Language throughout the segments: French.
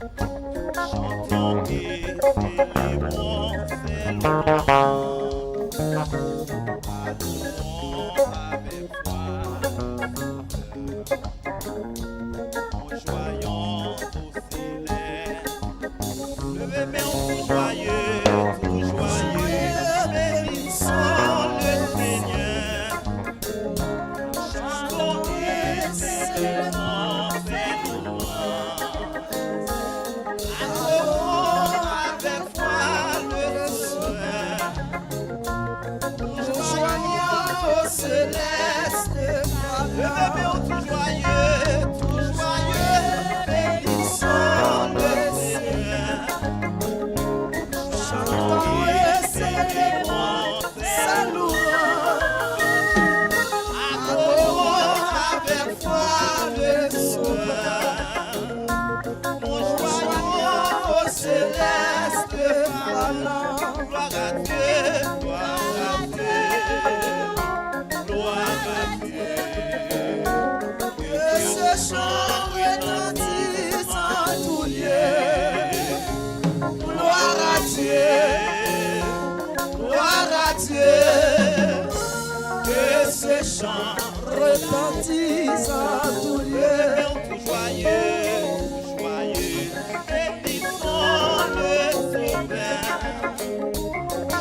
Chantons et célébrons, célébrons, adorons avec foi. En joyant au céleste, levez mes tout joyeux, bénissons le Seigneur. Chantons et célébrons, adorons avec foi le Sauveur. Joignons au céleste, levez mes tout joyeux, bénissons le Seigneur. Chantons et célébrons sa louange. Adorons avec foi le Sauveur. Nous joignons au céleste parlant. Gloire à Dieu, gloire à Dieu, gloire à Dieu. Que ce chant retentisse en tout lieu. Gloire à Dieu, gloire à Dieu. Que ce chant retentisse en tout lieu. Tout joyeux, bénissons le Sauveur.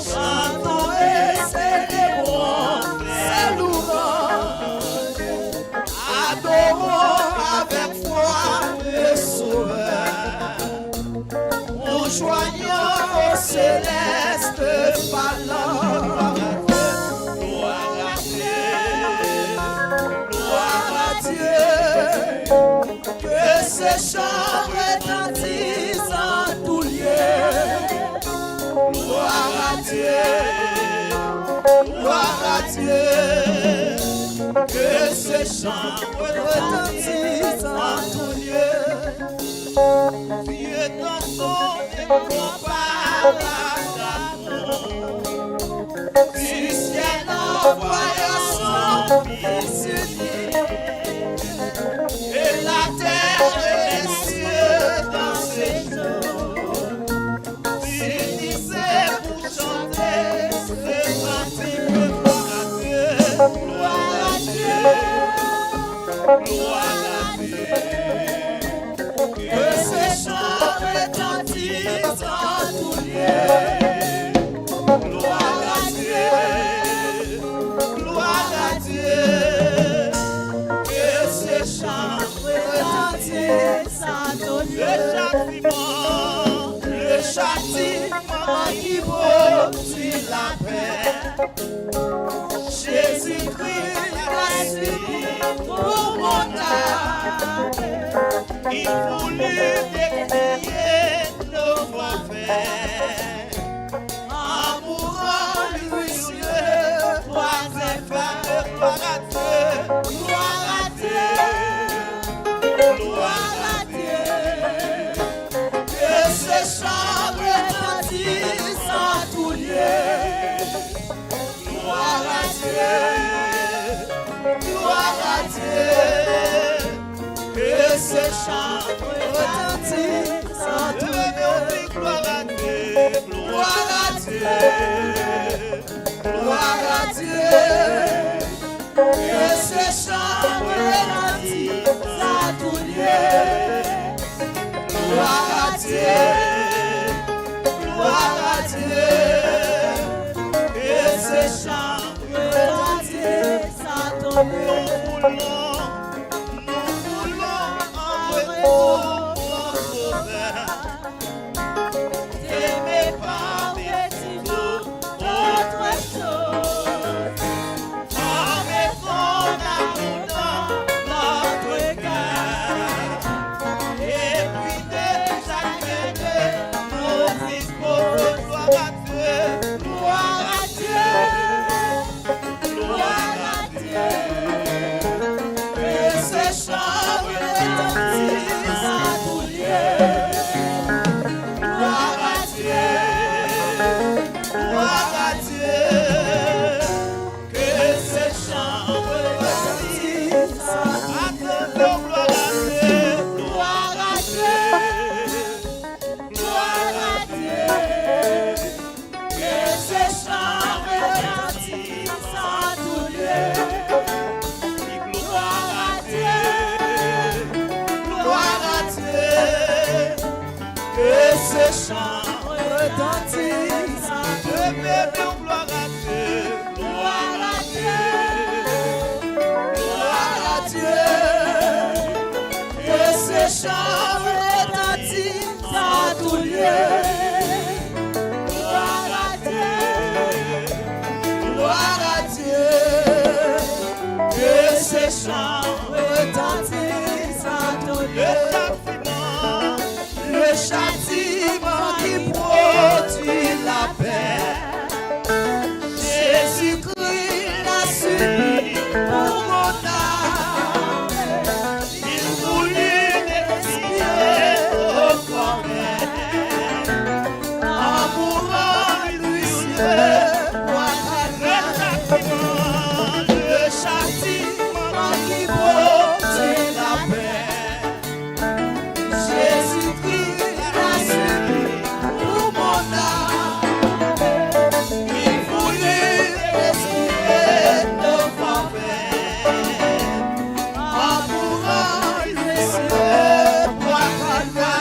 Chantons et célébrons sa louange. Adorons avec foi le Sauveur. Nous joignons au céleste parlant. Gloire à Dieu, gloire à Dieu. Que ce chant retentisse en tout lieu. Gloire à Dieu, gloire à Dieu. Que ce chant retentisse en tout lieu. Dieu dans son incomparable, du ciel envoya son Fils unique, et la terre et les cieux dans ses jours s'unissaient pour chanter ce cantique. Gloire à Dieu, gloire à Dieu. Que ce chant retentisse en tout lieu. Gloire à Dieu, gloire à Dieu. Que ce chant retentisse en tout lieu. Le châtiment qui vaut sur la paix. Jésus-Christ a subi pour mon âme. Il voulut décrier nos forfaits. En mourant, lui Dieu, troisième femme, gloire à Dieu, gloire à Dieu, gloire à Dieu. Que ce chant retentisse en tout lieu. Gloire à Dieu, gloire à Dieu. Que ce chant retentisse en tout lieu. Gloire à Dieu, gloire à Dieu, gloire à Dieu. Que ce chant retentisse en tout lieu. Gloire à Dieu, gloire à Dieu. Que ce chant retentisse en tout lieu. Nous voulons en retour au Sauveur. T'aimer par-dessus tout autre chose. Avec ton amour dans notre cœur. Et puis de chaque année, nous disposons gloire à Dieu, gloire à Dieu, gloire à Dieu. ces chants retentissent à Dieu. Gloire à Dieu, gloire à Dieu, gloire à Dieu. Que ces chants retentissent à tout lieu. Gloire à Dieu, gloire à Dieu. Que ces chants retentissent à tout lieu. Le châtiment qui produit la paix. Jésus-Christ l'a subi pour mon âme. Il voulut l'expier au corps. En mourant, lui seul le châtiment qui produit la paix. Jésus-Christ l'a subi pour mon âme. Il voulut expier nos faveurs. En mourant, lui seul gloire à Dieu.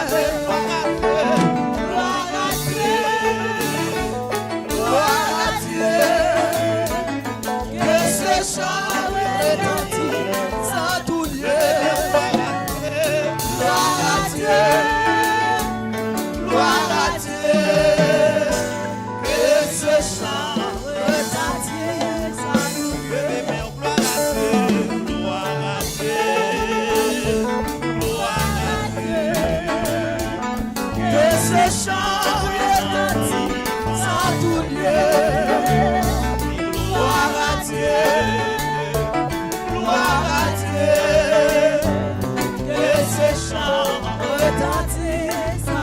Gloire à Dieu, gloire à Dieu. Que ce chant retentisse en tout lieu. Gloire à Dieu, gloire à Dieu. Que ce chant retentisse en tout lieu. Gloire à Dieu, gloire à Dieu. Que ce chant retentisse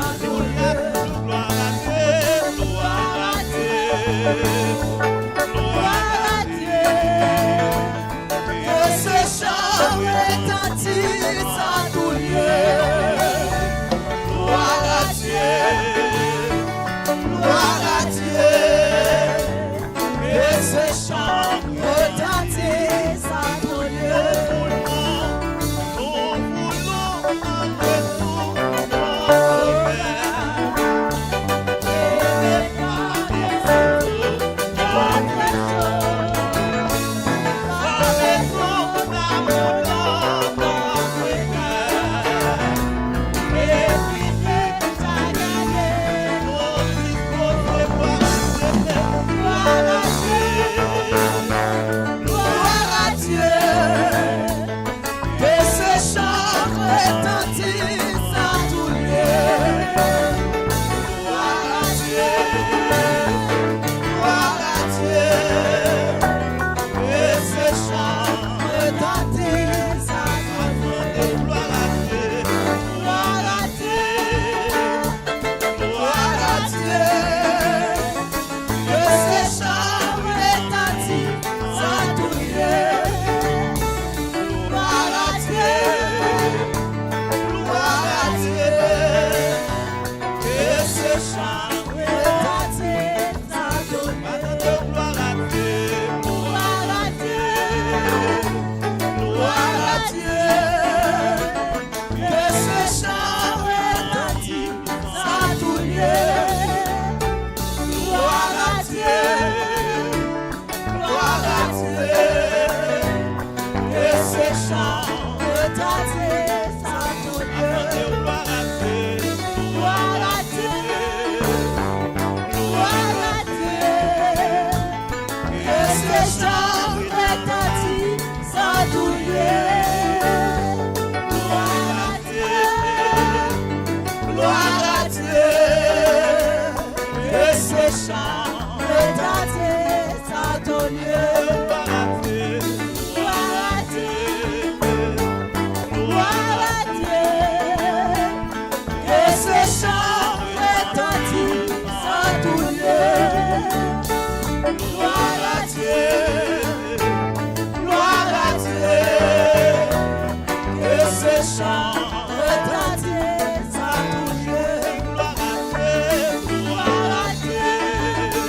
en tout lieu. Gloire à Dieu, gloire à Dieu. Que ce chant retentisse en tout lieu. Gloire à Dieu, gloire à Dieu, gloire à Dieu. Que ce chant retentisse en tout lieu. Gloire à Dieu, gloire à Dieu. Que ce chant retentisse en tout lieu. Nous voulons avec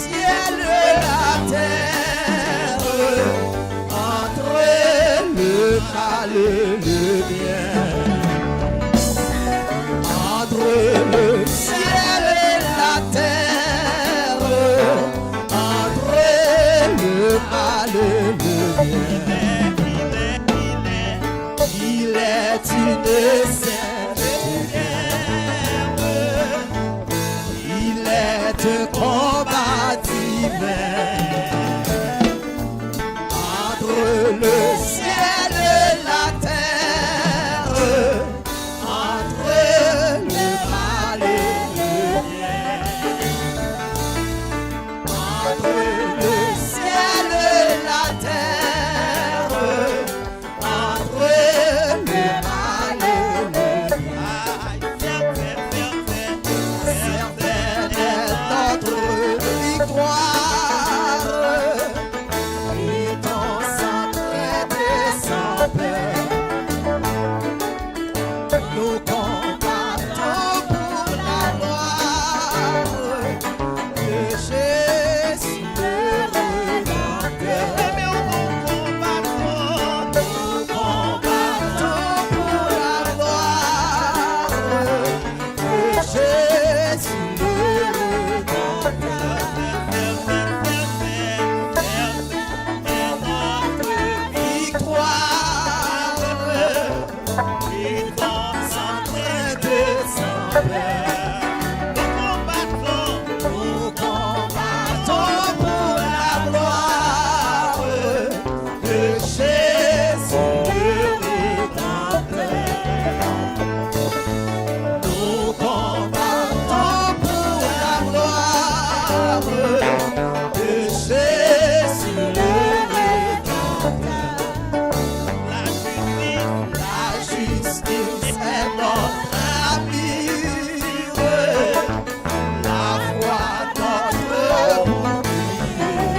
ciel et la terre, entre le mal et le bien, entre le ciel et la terre, entre le mal et le bien, il est une sainte guerre, il est un combat divin, entre le ciel et la terre, entre le mal et le bien, entre le ciel et la terre, entre le mal et le bien. Certaine est notre victoire, étant sans crainte et sans peur, nous combattons pour la gloire de Jésus le Rédempteur. Nous combattons pour la gloire de Jésus le Rédempteur. Victoire, sans crainte et sans peur, nous combattons pour la gloire de Jésus le Rédempteur. Nous combattons pour la gloire de Jésus le Rédempteur. La justice est notre avenir, la foi notre bouclier,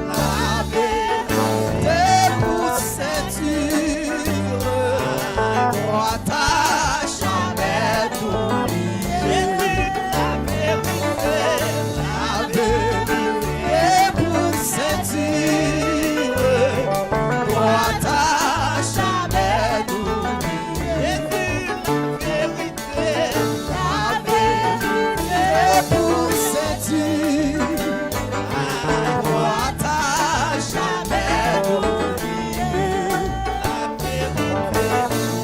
la vérité pour ceinture, droite à jamais t'oublier. La vérité pour ceinture, droite à jamais t'oublier. La vérité pour ceinture, droite à jamais t'oublier.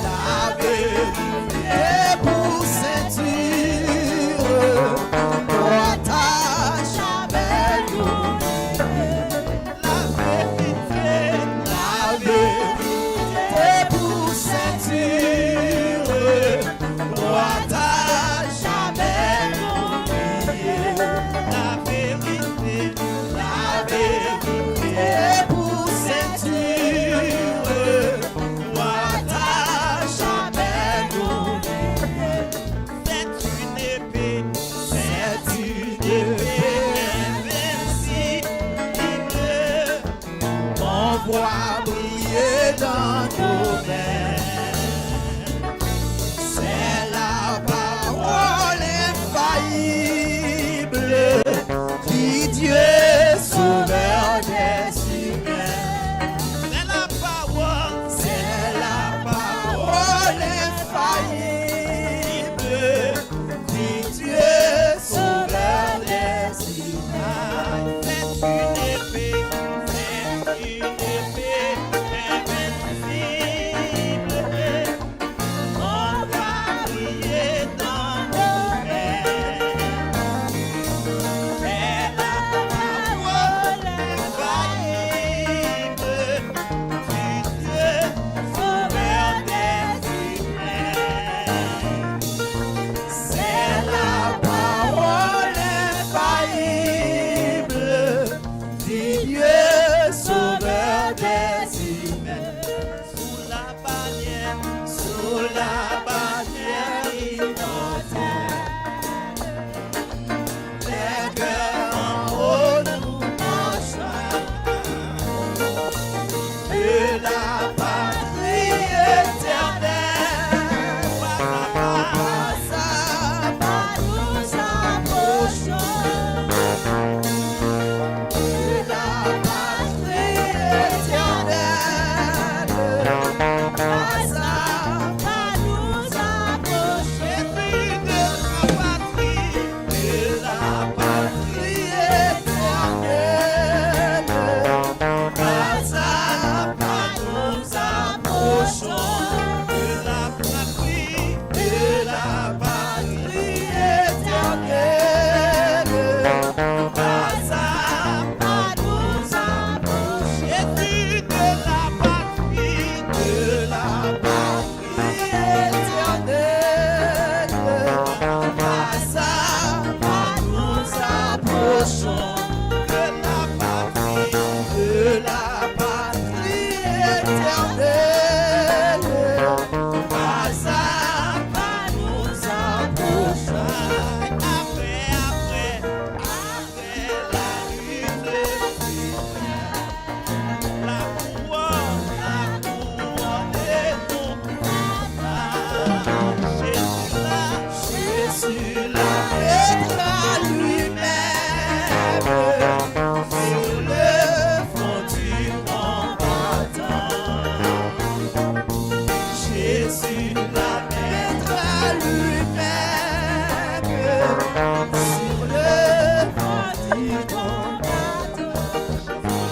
La vérité pour ceinture, droite à jamais t'oublier. La vérité pour ceinture, droite à jamais t'oublier. La vérité pour ceinture, droite à jamais t'oublier. C'est une épée invincible qu'on voit briller dans nos mains. C'est la parole infaillible qui Dieu sauveur des humains. C'est la parole infaillible qui Dieu sauveur des humains. C'est une épée invincible approchons de la patrie éternelle. Pas à pas nous approchons. Après la lutte finale, la couronne est ton baptême. Jésus la mettra lui-même sur le front du combattant. Jésus la mettra lui-même sur le front du combattant.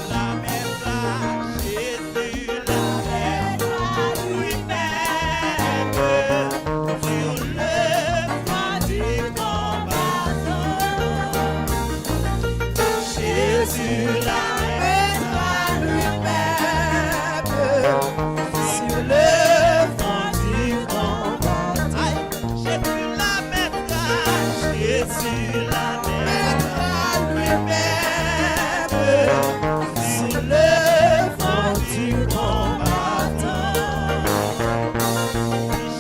La mettra, Jésus la mettra lui-même sur le front du combattant. Jésus la mettra lui-même sur le front du combattant. Jésus la mettra, Jésus la mettra lui-même sur le front du combattant.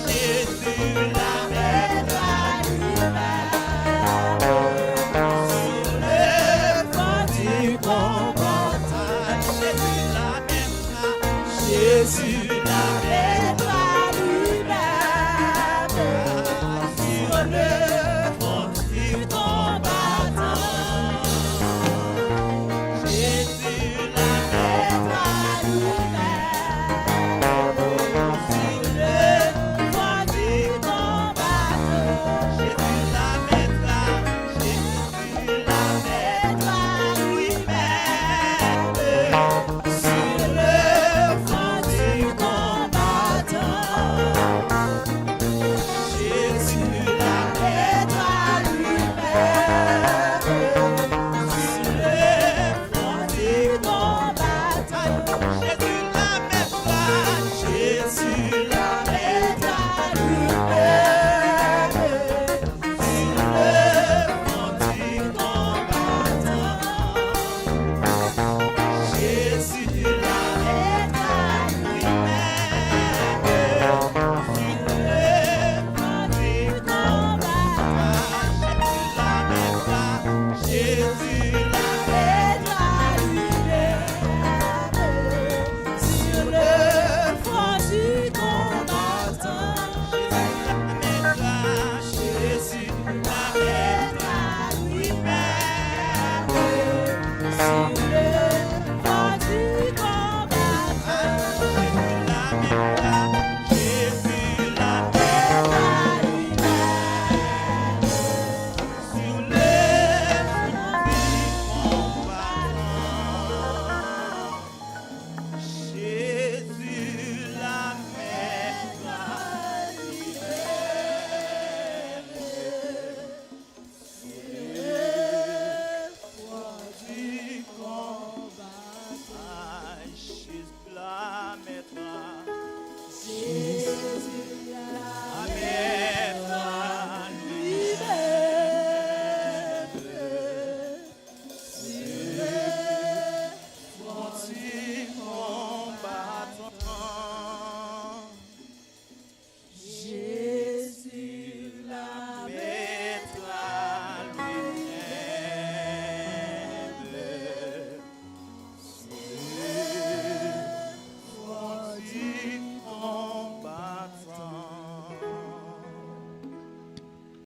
Jésus la mettra lui-même sur le front du combattant. Jésus la mettra, Jésus la mettra lui-même sur le front du combattant. Jésus la mettra lui-même sur le front du combattant. Jésus la mettra, Jésus la mettra lui-même sur le front du combattant. Jésus la mettra lui-même sur le front du combattant. Jésus la mettra, Jésus la mettra lui-même sur le front du combattant. Jésus la mettra lui-même sur le front du combattant. Jésus la mettra, Jésus la